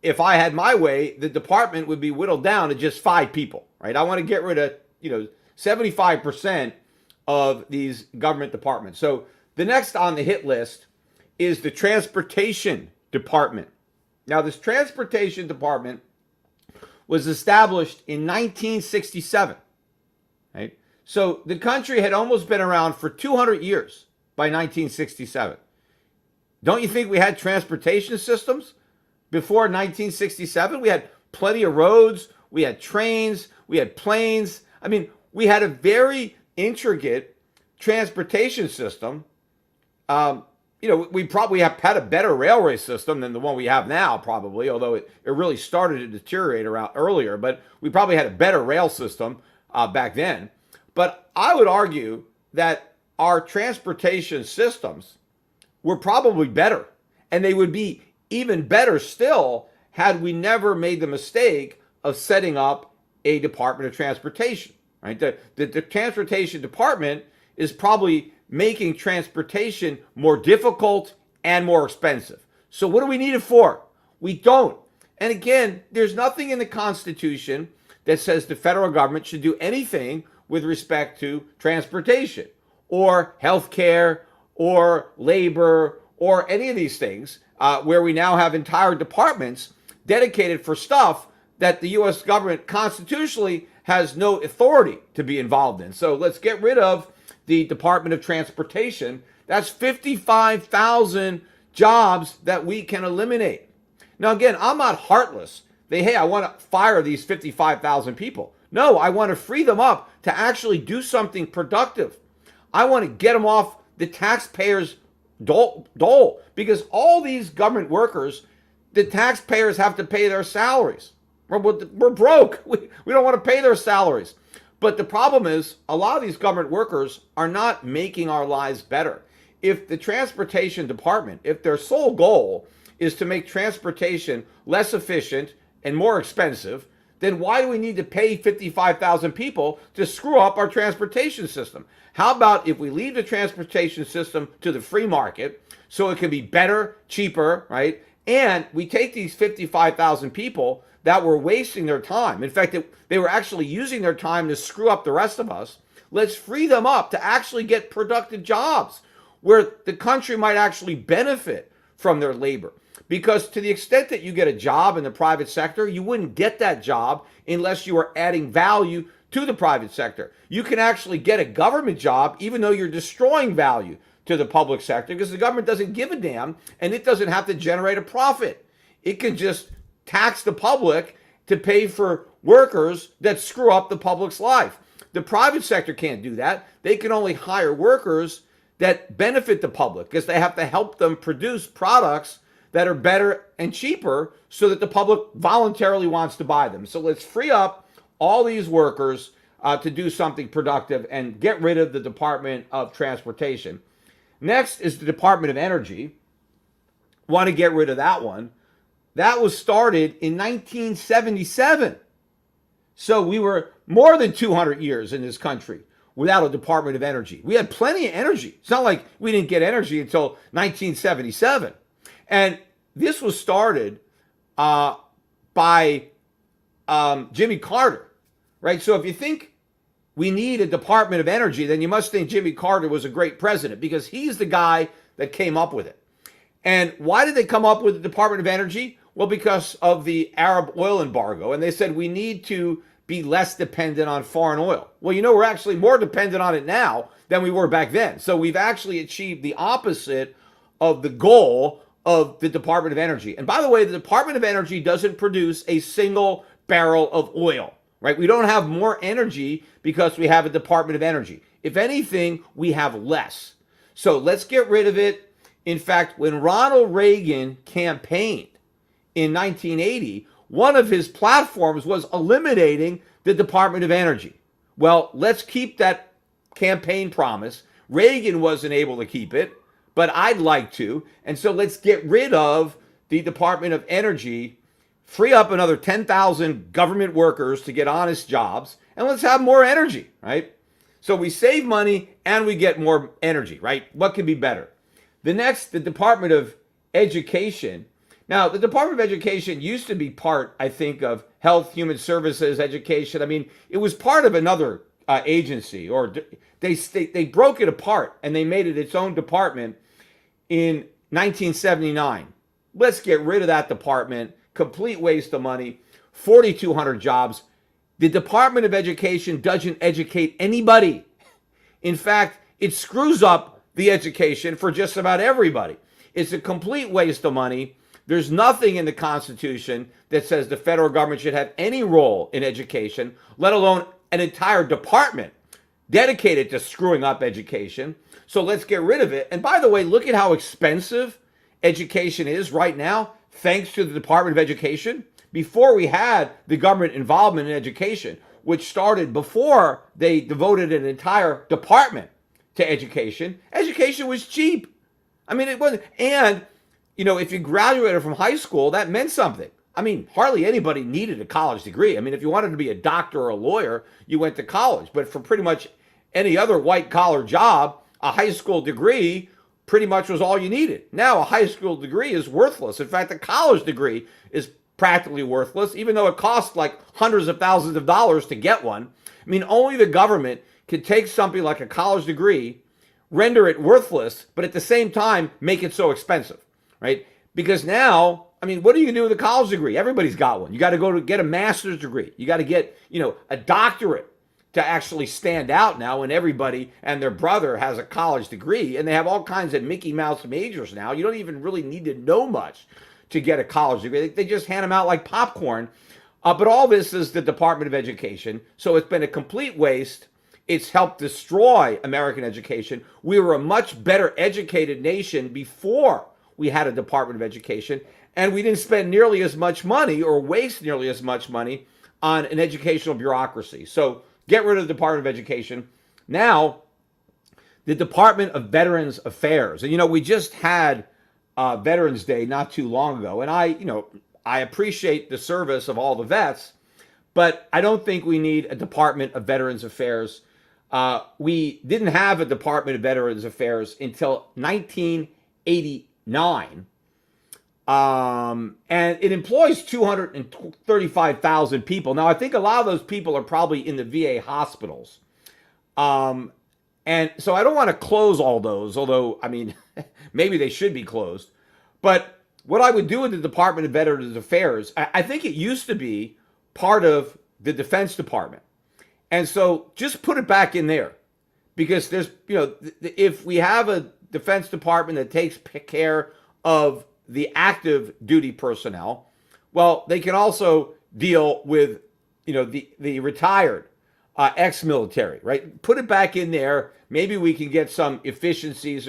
if I had my way, the department would be whittled down to just 5 people, right? I want to get rid of, 75% of these government departments. So the next on the hit list is the Transportation Department. Now, this Transportation Department was established in 1967, right? So the country had almost been around for 200 years by 1967. Don't you think we had transportation systems before 1967? We had plenty of roads, we had trains, we had planes. I mean, we had a very intricate transportation system. We probably have had a better railway system than the one we have now, probably, although it really started to deteriorate around earlier, but we probably had a better rail system back then. But I would argue that our transportation systems were probably better, and they would be even better still had we never made the mistake of setting up a Department of Transportation, right? The Transportation Department is probably making transportation more difficult and more expensive. So what do we need it for? We don't. And again, there's nothing in the Constitution that says the federal government should do anything with respect to transportation or healthcare or labor or any of these things where we now have entire departments dedicated for stuff that the U.S. government constitutionally has no authority to be involved in. So let's get rid of the Department of Transportation. That's 55,000 jobs that we can eliminate. Now, again, I'm not heartless. I want to fire these 55,000 people. No, I want to free them up to actually do something productive. I want to get them off the taxpayers' dole because all these government workers, the taxpayers have to pay their salaries. We're broke. We don't want to pay their salaries. But the problem is a lot of these government workers are not making our lives better. If the Transportation Department, if their sole goal is to make transportation less efficient and more expensive, then why do we need to pay 55,000 people to screw up our transportation system? How about if we leave the transportation system to the free market so it can be better, cheaper, right? And we take these 55,000 people that were wasting their time. In fact, they were actually using their time to screw up the rest of us. Let's free them up to actually get productive jobs where the country might actually benefit from their labor. Because to the extent that you get a job in the private sector, you wouldn't get that job unless you were adding value to the private sector. You can actually get a government job even though you're destroying value to the public sector because the government doesn't give a damn and it doesn't have to generate a profit. It can just tax the public to pay for workers that screw up the public's life. The private sector can't do that. They can only hire workers that benefit the public because they have to help them produce products that are better and cheaper so that the public voluntarily wants to buy them. So let's free up all these workers to do something productive and get rid of the Department of Transportation. Next is the Department of Energy. Want to get rid of that one. That was started in 1977. So we were more than 200 years in this country without a Department of Energy. We had plenty of energy. It's not like we didn't get energy until 1977. And this was started by Jimmy Carter, right? So if you think we need a Department of Energy, then you must think Jimmy Carter was a great president because he's the guy that came up with it. And why did they come up with the Department of Energy? Well, because of the Arab oil embargo. And they said we need to be less dependent on foreign oil. Well, we're actually more dependent on it now than we were back then. So we've actually achieved the opposite of the goal of the Department of Energy. And by the way, the Department of Energy doesn't produce a single barrel of oil, right? We don't have more energy because we have a Department of Energy. If anything, we have less. So let's get rid of it. In fact, when Ronald Reagan campaigned in 1980, one of his platforms was eliminating the Department of Energy. Well, let's keep that campaign promise. Reagan wasn't able to keep it, but I'd like to. And so let's get rid of the Department of Energy, free up another 10,000 government workers to get honest jobs, and let's have more energy, right? So we save money and we get more energy, right? What could be better? The next, the Department of Education. Now, the Department of Education used to be part, I think, of Health, Human Services, Education. I mean, it was part of another agency, or they broke it apart and they made it its own department in 1979. Let's get rid of that department. Complete waste of money. 4,200 jobs. The Department of Education doesn't educate anybody. In fact, it screws up the education for just about everybody. It's a complete waste of money. There's nothing in the Constitution that says the federal government should have any role in education, let alone an entire department dedicated to screwing up education. So let's get rid of it. And by the way, look at how expensive education is right now, thanks to the Department of Education. Before we had the government involvement in education, which started before they devoted an entire department to education, education was cheap. I mean, it wasn't. And, you know, if you graduated from high school, that meant something. I mean, hardly anybody needed a college degree. I mean, if you wanted to be a doctor or a lawyer, you went to college. But for pretty much any other white-collar job, a high school degree pretty much was all you needed. Now, a high school degree is worthless. In fact, a college degree is practically worthless, even though it costs like hundreds of thousands of dollars to get one. I mean, only the government can take something like a college degree, render it worthless, but at the same time, make it so expensive, right? Because now, I mean, what are you going to do with a college degree? Everybody's got one. You got to go to get a master's degree. You got to get, you know, a doctorate to actually stand out now when everybody and their brother has a college degree, and they have all kinds of Mickey Mouse majors now. You don't even really need to know much to get a college degree. They just hand them out like popcorn. But all this is the Department of Education. So it's been a complete waste. It's helped destroy American education. We were a much better educated nation before we had a Department of Education, and we didn't spend nearly as much money or waste nearly as much money on an educational bureaucracy. So get rid of the Department of Education. Now, the Department of Veterans Affairs. And, you know, we just had Veterans Day not too long ago. And I appreciate the service of all the vets, but I don't think we need a Department of Veterans Affairs. We didn't have a Department of Veterans Affairs until 1989. And it employs 235,000 people. Now, I think a lot of those people are probably in the VA hospitals. And so I don't want to close all those, although, I mean, maybe they should be closed. But what I would do with the Department of Veterans Affairs, I think it used to be part of the Defense Department. And so just put it back in there, because there's, you know, if we have a Defense Department that takes care of the active duty personnel, well, they can also deal with, you know, the retired ex-military, right? Put it back in there. Maybe we can get some efficiencies.